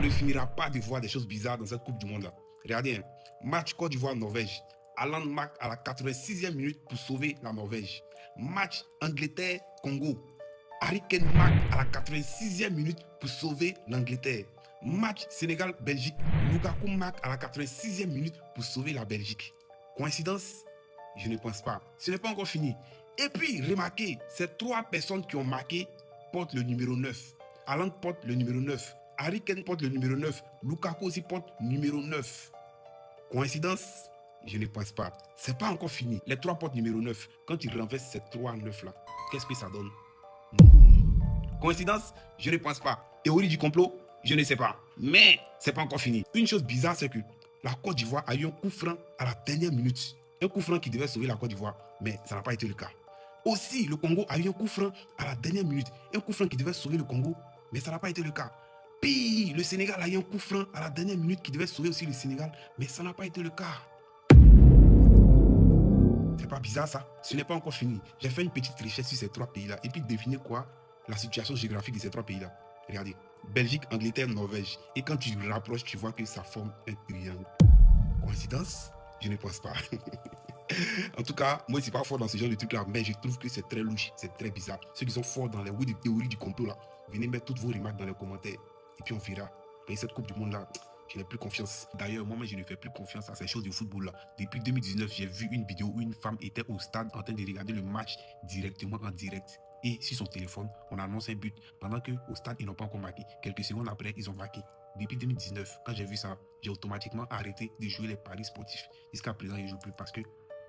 ne finiras pas de voir des choses bizarres dans cette Coupe du Monde-là. Regardez, hein. Match Côte d'Ivoire-Norvège. Haaland marque à la 86e minute pour sauver la Norvège. Match Angleterre-Congo. Harry Kane marque à la 86e minute pour sauver l'Angleterre. Match Sénégal-Belgique. Lukaku marque à la 86e minute pour sauver la Belgique. Coïncidence? Je ne pense pas. Ce n'est pas encore fini. Et puis, remarquez, ces 3 personnes qui ont marqué portent le numéro 9. Haaland porte le numéro 9. Harry Kane porte le numéro 9. Lukaku aussi porte numéro 9. Coïncidence? Je ne pense pas. C'est pas encore fini. Les 3 portent numéro 9. Quand ils renversent ces 3 9 là, qu'est-ce que ça donne? Coïncidence? Je ne pense pas. Théorie du complot? Je ne sais pas. Mais c'est pas encore fini. Une chose bizarre, c'est que la Côte d'Ivoire a eu un coup franc à la dernière minute. Un coup franc qui devait sauver la Côte d'Ivoire, mais ça n'a pas été le cas. Aussi, le Congo a eu un coup franc à la dernière minute. Un coup franc qui devait sauver le Congo, mais ça n'a pas été le cas. Puis, le Sénégal a eu un coup franc à la dernière minute qui devait sauver aussi le Sénégal, mais ça n'a pas été le cas. C'est pas bizarre ça? Ce n'est pas encore fini. J'ai fait une petite recherche sur ces 3 pays-là et puis devinez quoi? La situation géographique de ces 3 pays-là. Regardez. Belgique, Angleterre, Norvège. Et quand tu rapproches, tu vois que ça forme un triangle. Coïncidence? Je ne pense pas. En tout cas, moi, je ne suis pas fort dans ce genre de trucs-là, mais je trouve que c'est très louche, c'est très bizarre. Ceux qui sont forts dans les théories du complot, là, venez mettre toutes vos remarques dans les commentaires et puis on verra. Mais cette Coupe du Monde-là, je n'ai plus confiance. D'ailleurs, moi, je ne fais plus confiance à ces choses du football-là. Depuis 2019, j'ai vu une vidéo où une femme était au stade en train de regarder le match directement en direct. Et sur son téléphone, on annonce un but. Pendant qu'au stade, ils n'ont pas encore marqué. Quelques secondes après, ils ont marqué. Depuis 2019, quand j'ai vu ça, j'ai automatiquement arrêté de jouer les paris sportifs. Jusqu'à présent, je ne joue plus parce que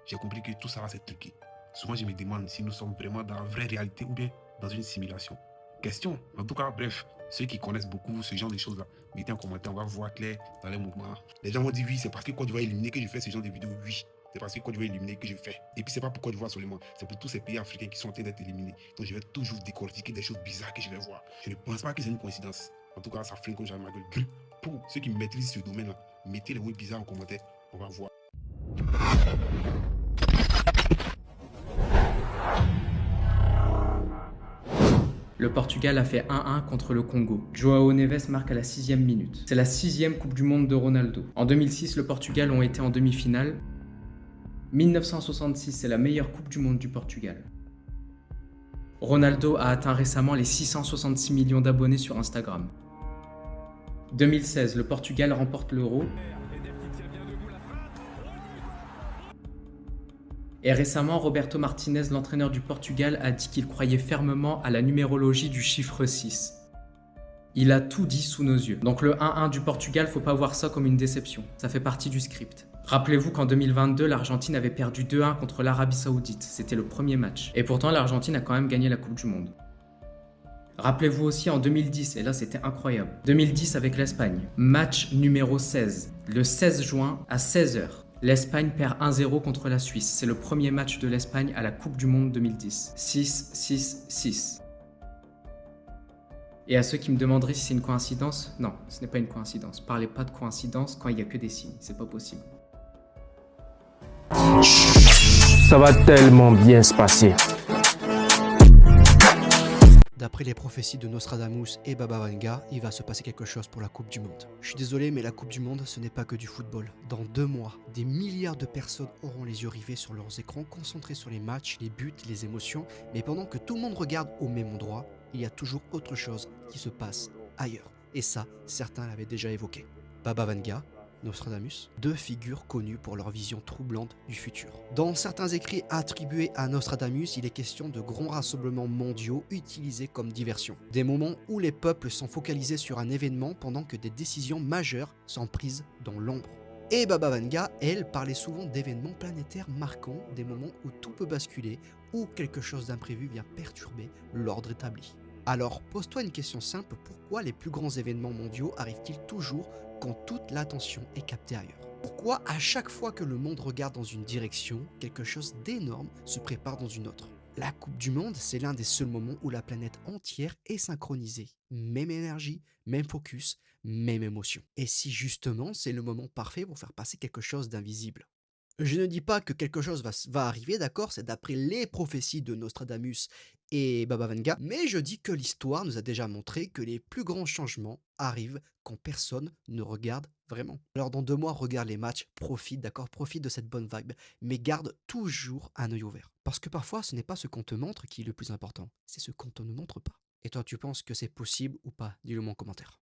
j'ai compris que tout ça, c'est truqué. Souvent, je me demande si nous sommes vraiment dans la vraie réalité ou bien dans une simulation. Question. En tout cas, bref, ceux qui connaissent beaucoup ce genre de choses-là, mettez en commentaire, on va voir clair dans les mouvements. Les gens vont dire oui, c'est parce que Côte d'Ivoire éliminer que je fais ce genre de vidéos. Oui, c'est parce que Côte d'Ivoire éliminer que je fais. Et puis, c'est pas pour Côte d'Ivoire seulement, c'est pour tous ces pays africains qui sont en train d'être éliminés. Donc, je vais toujours décortiquer des choses bizarres que je vais voir. Je ne pense pas que c'est une coïncidence. En tout cas, ça flingue comme jamais ma gueule. Pour ceux qui maîtrisent ce domaine-là, mettez les mots bizarres en commentaire, on va voir. Le Portugal a fait 1-1 contre le Congo. João Neves marque à la 6e minute. C'est la 6e Coupe du Monde de Ronaldo. En 2006, le Portugal ont été en demi-finale. 1966, c'est la meilleure Coupe du Monde du Portugal. Ronaldo a atteint récemment les 666 millions d'abonnés sur Instagram. 2016, le Portugal remporte l'Euro. Et récemment, Roberto Martinez, l'entraîneur du Portugal, a dit qu'il croyait fermement à la numérologie du chiffre 6. Il a tout dit sous nos yeux. Donc le 1-1 du Portugal, faut pas voir ça comme une déception. Ça fait partie du script. Rappelez-vous qu'en 2022, l'Argentine avait perdu 2-1 contre l'Arabie Saoudite. C'était le premier match. Et pourtant, l'Argentine a quand même gagné la Coupe du Monde. Rappelez-vous aussi en 2010, et là c'était incroyable. 2010 avec l'Espagne. Match numéro 16. Le 16 juin à 16h. L'Espagne perd 1-0 contre la Suisse. C'est le premier match de l'Espagne à la Coupe du Monde 2010. 6-6-6. Et à ceux qui me demanderaient si c'est une coïncidence, non, ce n'est pas une coïncidence. Parlez pas de coïncidence quand il n'y a que des signes. C'est pas possible. Ça va tellement bien se passer. D'après les prophéties de Nostradamus et Baba Vanga, il va se passer quelque chose pour la Coupe du Monde. Je suis désolé, mais la Coupe du Monde, ce n'est pas que du football. Dans 2 mois, des milliards de personnes auront les yeux rivés sur leurs écrans, concentrés sur les matchs, les buts, les émotions. Mais pendant que tout le monde regarde au même endroit, il y a toujours autre chose qui se passe ailleurs. Et ça, certains l'avaient déjà évoqué. Baba Vanga, Nostradamus, 2 figures connues pour leur vision troublante du futur. Dans certains écrits attribués à Nostradamus, il est question de grands rassemblements mondiaux utilisés comme diversion. Des moments où les peuples sont focalisés sur un événement pendant que des décisions majeures sont prises dans l'ombre. Et Baba Vanga, elle, parlait souvent d'événements planétaires marquants, des moments où tout peut basculer, où quelque chose d'imprévu vient perturber l'ordre établi. Alors, pose-toi une question simple, pourquoi les plus grands événements mondiaux arrivent-ils toujours quand toute l'attention est captée ailleurs? Pourquoi à chaque fois que le monde regarde dans une direction, quelque chose d'énorme se prépare dans une autre? La Coupe du Monde, c'est l'un des seuls moments où la planète entière est synchronisée. Même énergie, même focus, même émotion. Et si justement c'est le moment parfait pour faire passer quelque chose d'invisible? Je ne dis pas que quelque chose va arriver, d'accord? C'est d'après les prophéties de Nostradamus et Baba Vanga, mais je dis que l'histoire nous a déjà montré que les plus grands changements arrivent quand personne ne regarde vraiment. Alors dans 2 mois, regarde les matchs, profite, d'accord? Profite de cette bonne vibe, mais garde toujours un œil ouvert. Parce que parfois, ce n'est pas ce qu'on te montre qui est le plus important, c'est ce qu'on te ne montre pas. Et toi, tu penses que c'est possible ou pas? Dis-le moi en commentaire.